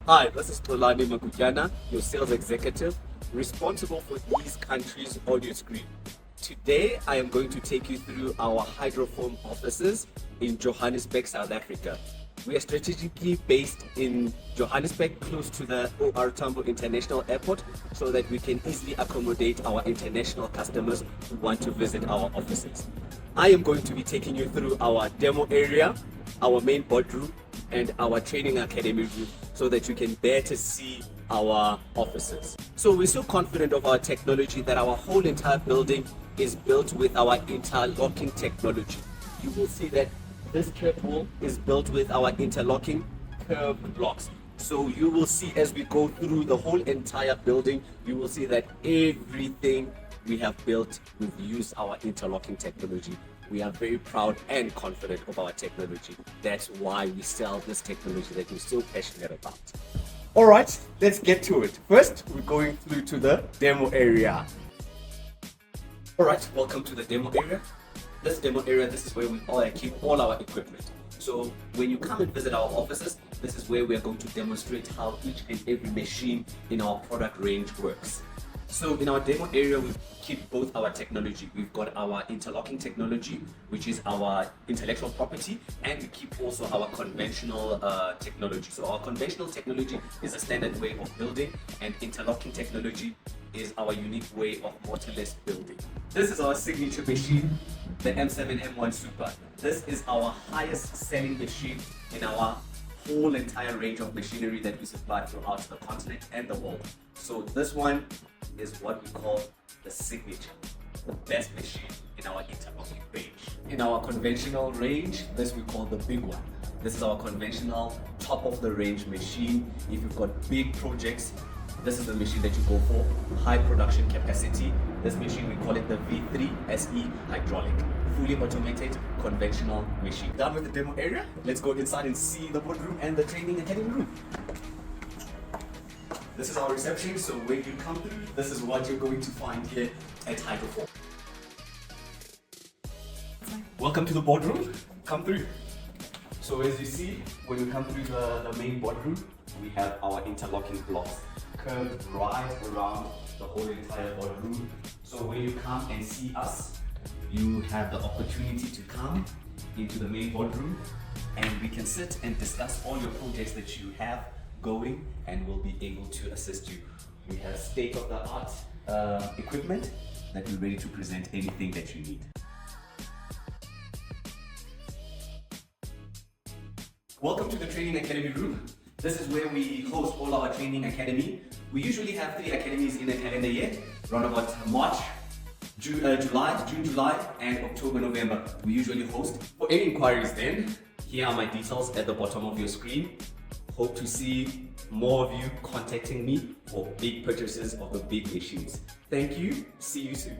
Hi, this is Xolani Magutyana, your sales executive, responsible for these countries' audio screen. Today, I am going to take you through our Hydraform offices in Johannesburg, South Africa. We are strategically based in Johannesburg, close to the OR Tambo International Airport, so that we can easily accommodate our international customers who want to visit our offices. I am going to be taking you through our demo area, our main boardroom, and our training academy room so that you can better see our offices. So we're so confident of our technology that our whole entire building is built with our interlocking technology. You will see that this curved wall is built with our interlocking curved blocks. So you will see as we go through the whole entire building, you will see that everything we have built, we've used our interlocking technology. We are very proud and confident of our technology. That's why we sell this technology that we're so passionate about. All right, let's get to it. First, we're going through to the demo area. All right, welcome to the demo area. This demo area, this is where we keep all our equipment. So when you come and visit our offices, this is where we are going to demonstrate how each and every machine in our product range works. So in our demo area, we keep both our technology. We've got our interlocking technology, which is our intellectual property, and we keep also our conventional technology. So our conventional technology is a standard way of building, and interlocking technology is our unique way of mortarless building. This is our signature machine, the M7 M1 Super. This is our highest selling machine in our whole entire range of machinery that we supply throughout the continent and the world. So this one is what we call the signature, the best machine in our interlocking range. In our conventional range, this we call the big one. This is our conventional top of the range machine. If you've got big projects, this is the machine that you go for. High production capacity. This machine, we call it the V3 SE hydraulic. Fully automated, conventional machine. Done with the demo area, let's go inside and see the boardroom and the training academy room. This is our reception, so when you come through, this is what you're going to find here at Hydraform. Welcome to the boardroom. Come through. So as you see, when you come through the main boardroom, we have our interlocking blocks curved right around the whole entire boardroom. So when you come and see us, you have the opportunity to come into the main boardroom and we can sit and discuss all your projects that you have going, and we'll be able to assist you. We have state-of-the-art equipment that we're ready to present anything that you need. Welcome to the Training Academy room. This is where we host all our training academy. We usually have 3 academies in a calendar year, around about March, June, July, and October, November. We usually host. For any inquiries then, here are my details at the bottom of your screen. Hope to see more of you contacting me for big purchases of the big machines. Thank you. See you soon.